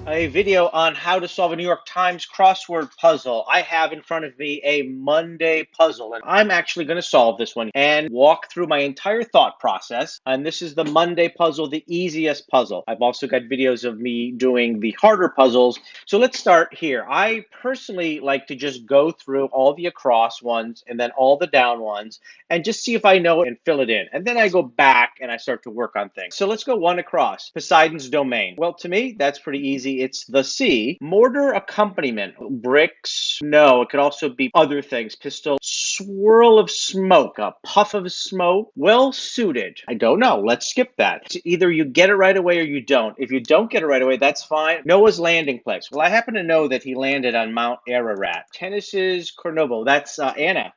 A video on how to solve a New York Times crossword puzzle. I have in front of me a Monday puzzle, and I'm actually going to solve this one and walk through my entire thought process. And this is the Monday puzzle, the easiest puzzle. I've also got videos of me doing the harder puzzles. So let's start here. I personally like to just go through all the across ones and then all the down ones and just see if I know it and fill it in. And then I go back and I start to work on things. So let's go one across. Poseidon's domain. Well, to me, that's pretty easy. It's the sea. Mortar accompaniment. Bricks. No, it could also be other things. Pistol. Swirl of smoke. A puff of smoke. Well suited. I don't know. Let's skip that. So either you get it right away or you don't. If you don't get it right away, that's fine. Noah's landing place. Well, I happen to know that he landed on Mount Ararat. Tennis's Cornovo. That's Anna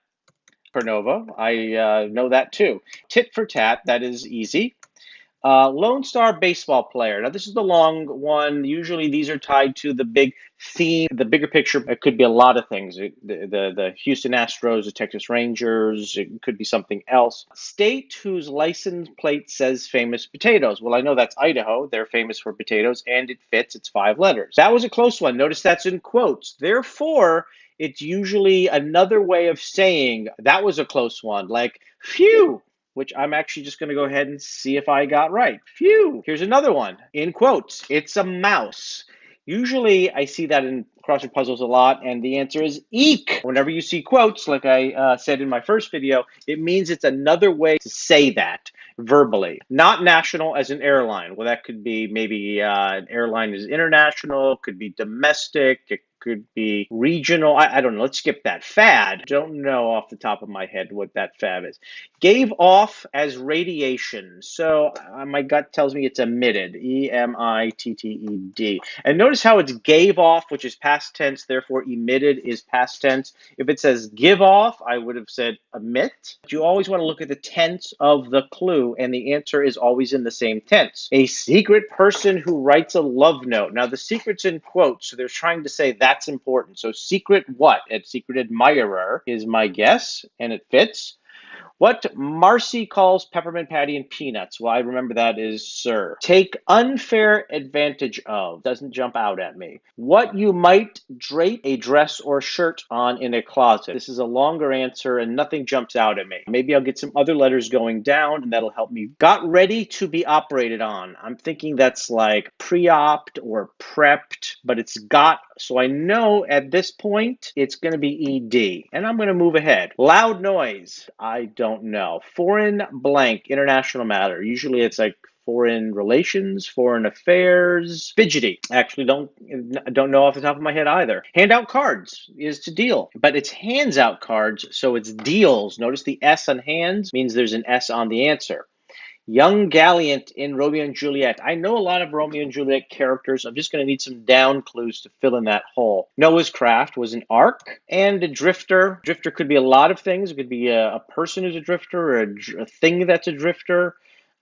Cornova. I know that too. Tit for tat. That is easy. Lone Star baseball player. Now, this is the long one. Usually, these are tied to the big theme, the bigger picture. It could be a lot of things. The Houston Astros, the Texas Rangers. It could be something else. State whose license plate says famous potatoes. Well, I know that's Idaho. They're famous for potatoes, and it fits. It's 5 letters. That was a close one. Notice that's in quotes. Therefore, it's usually another way of saying that was a close one, like, phew, which I'm actually just going to go ahead and see if I got right. Phew. Here's another one in quotes. It's a mouse. Usually I see that in crossword puzzles a lot, and the answer is eek. Whenever you see quotes, like I said in my first video, it means it's another way to say that verbally. Not national as an airline. Well, that could be maybe an airline is international, could be domestic, it could be regional. I don't know. Let's skip that. Fad. Don't know off the top of my head what that fad is. Gave off as radiation. So my gut tells me it's emitted. E-M-I-T-T-E-D. And notice how it's gave off, which is past tense, therefore emitted is past tense. If it says give off, I would have said emit. But you always want to look at the tense of the clue, and the answer is always in the same tense. A secret person who writes a love note. Now, the secret's in quotes, so they're trying to say that's important. So secret what? A secret admirer is my guess, and it fits. What Marcy calls peppermint patty and peanuts. Well, I remember that is sir. Take unfair advantage of. Doesn't jump out at me. What you might drape a dress or shirt on in a closet. This is a longer answer and nothing jumps out at me. Maybe I'll get some other letters going down and that'll help me. Got ready to be operated on. I'm thinking that's like pre-opt or prepped, but it's got, so I know at this point it's going to be ED. And I'm going to move ahead. Loud noise. I don't know. Foreign blank, international matter. Usually it's like foreign relations, foreign affairs. Fidgety. Actually, don't know off the top of my head either. Hand out cards is to deal, but it's hands out cards, so it's deals. Notice the S on hands means there's an S on the answer. Young Gallant in Romeo and Juliet. I know a lot of Romeo and Juliet characters. I'm just going to need some down clues to fill in that hole. Noah's craft was an ark and a drifter. Drifter could be a lot of things. It could be a person who's a drifter or a thing that's a drifter.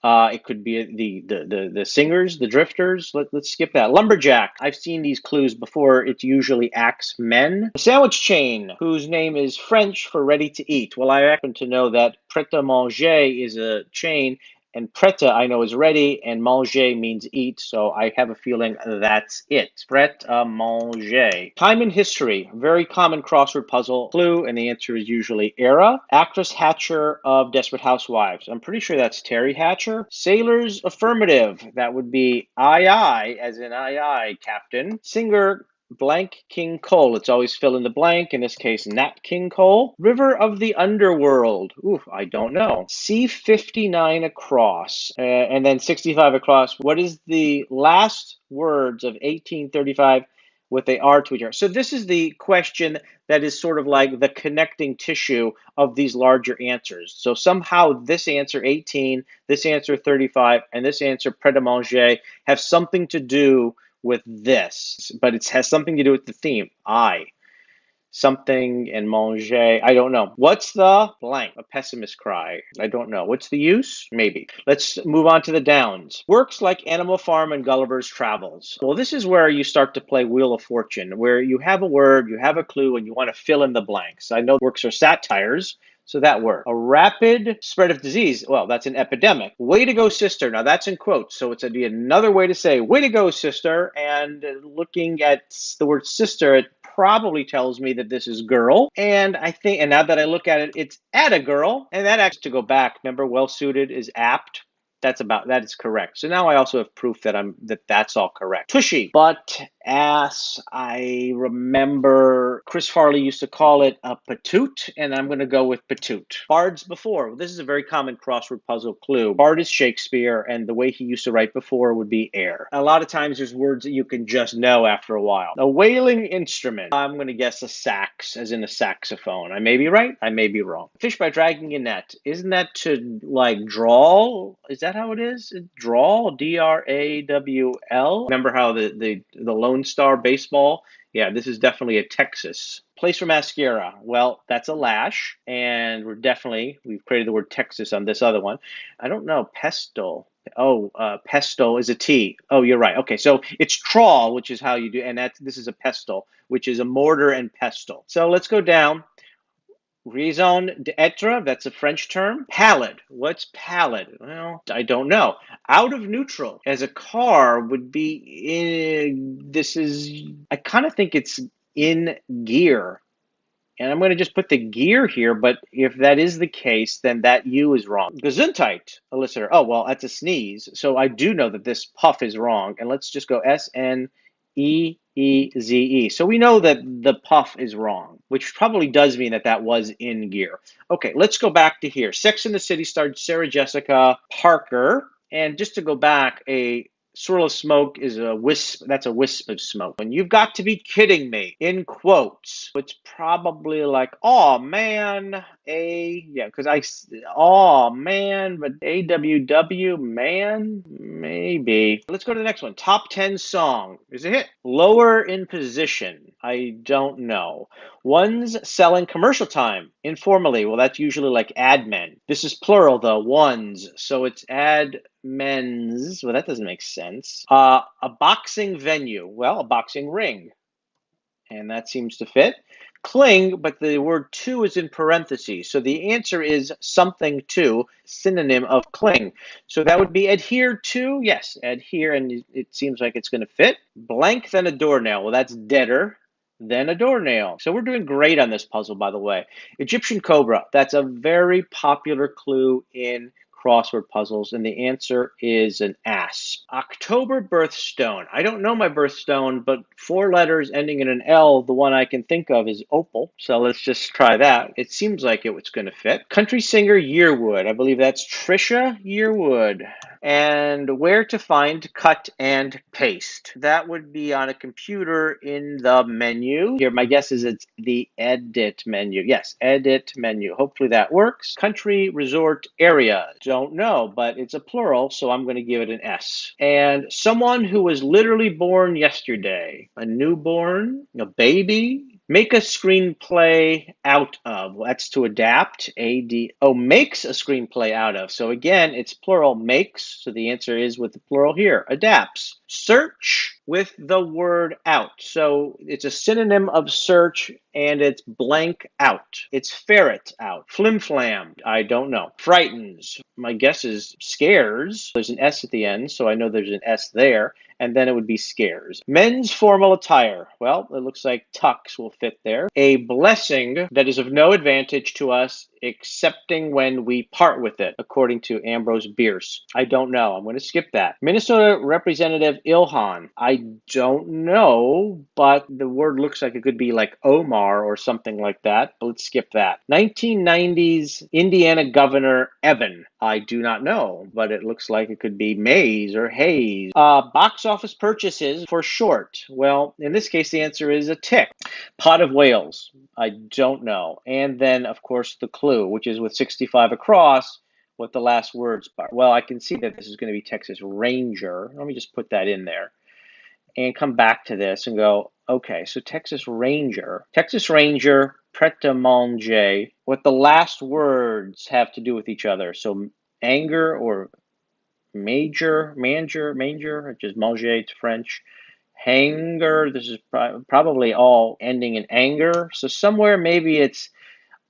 It could be the singers, the drifters. Let's skip that. Lumberjack. I've seen these clues before. It's usually axe men. A sandwich chain whose name is French for ready to eat. Well, I happen to know that pret-a-manger is a chain. And prête, I know, is ready, and manger means eat, so I have a feeling that's it. Prête-à-manger. Time in history, very common crossword puzzle clue, and the answer is usually era. Actress Hatcher of Desperate Housewives. I'm pretty sure that's Terry Hatcher. Sailor's affirmative. That would be aye, as in aye, Captain. Singer blank King Cole. It's always fill in the blank. In this case, Nat King Cole. River of the Underworld. Ooh, I don't know. C59 across, and then 65 across. What is the last words of 1835 with they are to each other? So this is the question that is sort of like the connecting tissue of these larger answers. So somehow this answer 18, this answer 35, and this answer pret-a-manger have something to do with this, but it has something to do with the theme. I, something, and manger. I don't know. What's the blank? A pessimist cry. I don't know. What's the use? Maybe. Let's move on to the downs. Works like Animal Farm and Gulliver's Travels. Well, this is where you start to play Wheel of Fortune, where you have a word, you have a clue, and you want to fill in the blanks. I know works are satires, So that worked. A rapid spread of disease. Well, that's an epidemic. Way to go, sister. Now that's in quotes. So it's another way to say, way to go, sister. And looking at the word sister, it probably tells me that this is girl. And I think, and now that I look at it, it's at a girl. And that actually, to go back, remember, well suited is apt. That is correct. So now I also have proof that's all correct. Tushy, but ass. I remember Chris Farley used to call it a patoot, and I'm going to go with patoot. Bards before. This is a very common crossword puzzle clue. Bard is Shakespeare, and the way he used to write before would be air. A lot of times there's words that you can just know after a while. A wailing instrument. I'm going to guess a sax, as in a saxophone. I may be right. I may be wrong. Fish by dragging a net. Isn't that to like draw? Is that how it is? Drawl, D-R-A-W-L. Remember how the Lone Star baseball? Yeah, this is definitely a Texas. Place for mascara. Well, that's a lash, and we've created the word Texas on this other one. I don't know, pestle. Oh, pestle is a T. Oh, you're right. Okay, so it's trawl, which is how you do, and this is a pestle, which is a mortar and pestle. So let's go down. Raison d'etre, that's a French term. Pallid, what's pallid? Well, I don't know. Out of neutral, as a car would be I kind of think it's in gear. And I'm going to just put the gear here, but if that is the case, then that U is wrong. Gesundheit, a listener. Oh, well, that's a sneeze. So I do know that this puff is wrong. And let's just go S-N-E-E-Z-E. So we know that the puff is wrong, which probably does mean that was in gear. Okay, let's go back to here. Sex and the City starred Sarah Jessica Parker. And just to go back, a swirl of smoke is a wisp. That's a wisp of smoke. And you've got to be kidding me, in quotes. It's probably like, oh man, oh man, but AWW, man, maybe. Let's go to the next one. Top 10 song. Is a hit. Lower in position. I don't know. Ones selling commercial time informally. Well, that's usually like admin. This is plural though, ones. So it's admins. Well, that doesn't make sense. A boxing venue. Well, a boxing ring. And that seems to fit. Cling, but the word to is in parentheses. So the answer is something to, synonym of cling. So that would be adhere to. Yes, adhere, and it seems like it's going to fit. Blank than a doornail. Well, that's deader than a doornail. So we're doing great on this puzzle, by the way. Egyptian cobra. That's a very popular clue in crossword puzzles, and the answer is an asp. October birthstone. I don't know my birthstone, but 4 letters ending in an L, the one I can think of is opal. So let's just try that. It seems like it was going to fit. Country singer Yearwood. I believe that's Trisha Yearwood. And where to find cut and paste. That would be on a computer in the menu. Here, my guess is it's the edit menu. Yes, edit menu. Hopefully that works. Country resort area. Don't know, but it's a plural, so I'm going to give it an S. And someone who was literally born yesterday. A newborn, a baby. Make a screenplay out of. Well, that's to adapt. Makes a screenplay out of. So again, it's plural, makes. So the answer is with the plural here. Adapts. Search with the word out. So it's a synonym of search, and it's blank out. It's ferret out. Flim flam. I don't know. Frightens. My guess is scares. There's an S at the end, so I know there's an S there. And then it would be scares. Men's formal attire. Well, it looks like tux will fit there. A blessing that is of no advantage to us excepting when we part with it, according to Ambrose Bierce. I don't know. I'm going to skip that. Minnesota Representative Ilhan. I don't know, but the word looks like it could be like Omar or something like that. But let's skip that. 1990s Indiana Governor Evan. I do not know, but it looks like it could be Mays or Hayes. Box office purchases for short. Well, in this case, the answer is a tick. Pot of Wales. I don't know. And then, of course, the clue, which is with 65 across, what the last words are. Well, I can see that this is going to be Texas Ranger. Let me just put that in there and come back to this and go, okay, so Texas Ranger, pret-a-manger, what the last words have to do with each other. So anger or manger, which is manger, it's French. Hanger, this is probably all ending in anger. So somewhere maybe it's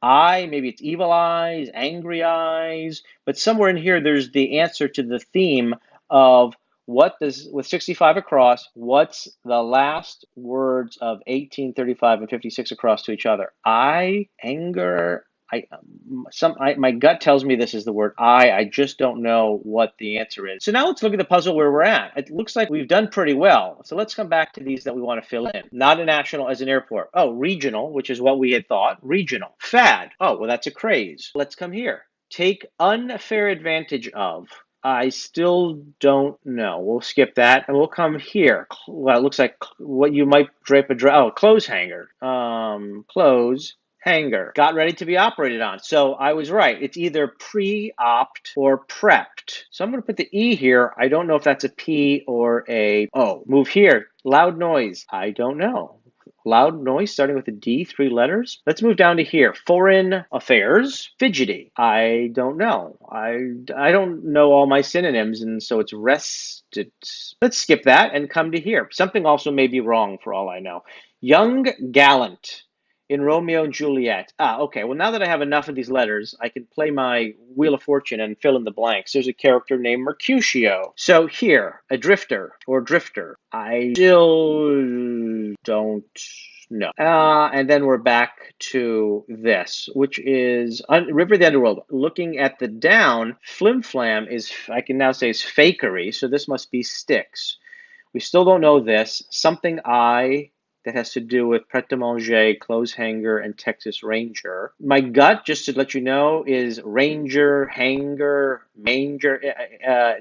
eye, maybe it's evil eyes, angry eyes, but somewhere in here there's the answer to the theme of what does, with 65 across, what's the last words of 18, 35, and 56 across to each other? I, anger, my gut tells me this is the word I just don't know what the answer is. So now let's look at the puzzle where we're at. It looks like we've done pretty well. So let's come back to these that we want to fill in. Not a national as an airport. Oh, regional, which is what we had thought. Regional. Fad. Oh, well, that's a craze. Let's come here. Take unfair advantage of. I still don't know. We'll skip that and we'll come here. Well, it looks like what you might drape a clothes hanger. Clothes hanger. Got ready to be operated on. So I was right. It's either pre-opt or prepped. So I'm going to put the E here. I don't know if that's a P or a O. Move here. Loud noise. I don't know. Loud noise starting with a D, 3 letters. Let's move down to here. Foreign affairs, fidgety. I don't know. I don't know all my synonyms, and so it's rested. Let's skip that and come to here. Something also may be wrong for all I know. Young gallant in Romeo and Juliet. Okay. Well, now that I have enough of these letters, I can play my Wheel of Fortune and fill in the blanks. There's a character named Mercutio. So here, a drifter or drifter. I still don't know. And then we're back to this, which is River of the Underworld. Looking at the down, flim flam is, I can now say, is fakery. So this must be sticks. We still don't know this. Something that has to do with pret-a-manger, clothes hanger, and Texas Ranger. My gut, just to let you know, is Ranger, hanger, manger.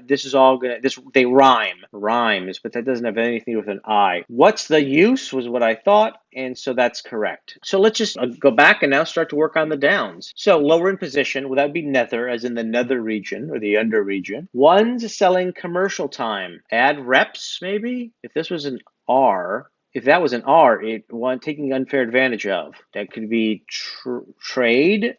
This is all gonna, they rhymes, but that doesn't have anything to do with an I. What's the use was what I thought, and so that's correct. So let's just go back and now start to work on the downs. So lower in position, well, that would be nether, as in the nether region or the under region. One's selling commercial time. Add reps, maybe? If this was an R, if that was an R, taking unfair advantage of. That could be trade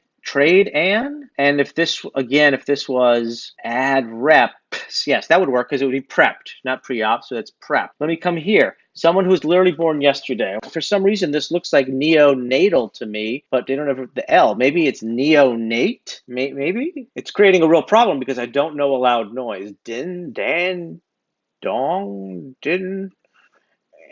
and if this was add reps, yes, that would work because it would be prepped, not pre-op, so that's prep. Let me come here. Someone who was literally born yesterday. For some reason, this looks like neonatal to me, but they don't have the L. Maybe it's neonate. Maybe it's creating a real problem because I don't know a loud noise. Din, dan, dong, din.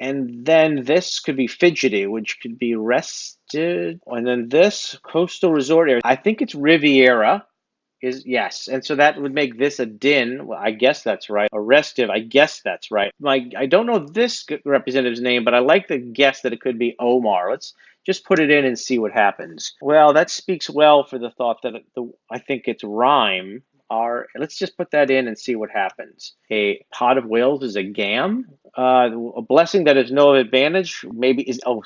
And then this could be fidgety, which could be rested. And then this coastal resort area, I think it's Riviera, is yes. And so that would make this a din. Well, I guess that's right. A restive, I guess that's right. I don't know this representative's name, but I like the guess that it could be Omar. Let's just put it in and see what happens. Well, that speaks well for the thought that I think it's rhyme. Let's just put that in and see what happens. A pot of whales is a gam. A blessing that is no advantage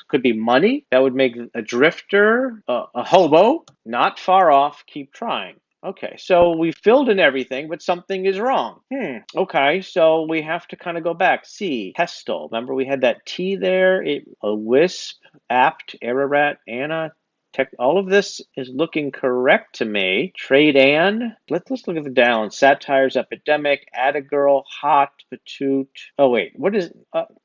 could be money. That would make a drifter, a hobo. Not far off. Keep trying. Okay, so we filled in everything, but something is wrong. Okay, so we have to kind of go back. C, pestle. Remember we had that T there. A wisp, apt, Ararat, Anna. All of this is looking correct to me. Trade and let's look at the down. Satire's epidemic. Add a girl. Hot. Patoot. Oh wait, what is?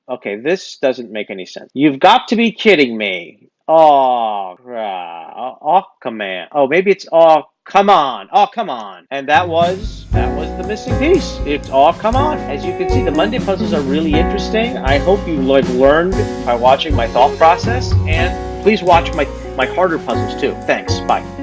Okay, this doesn't make any sense. You've got to be kidding me. Oh, command. Oh, maybe it's come on. Oh, come on. And that was the missing piece. It's come on. As you can see, the Monday puzzles are really interesting. I hope you learned by watching my thought process, and please watch my harder puzzles too. Thanks. Bye.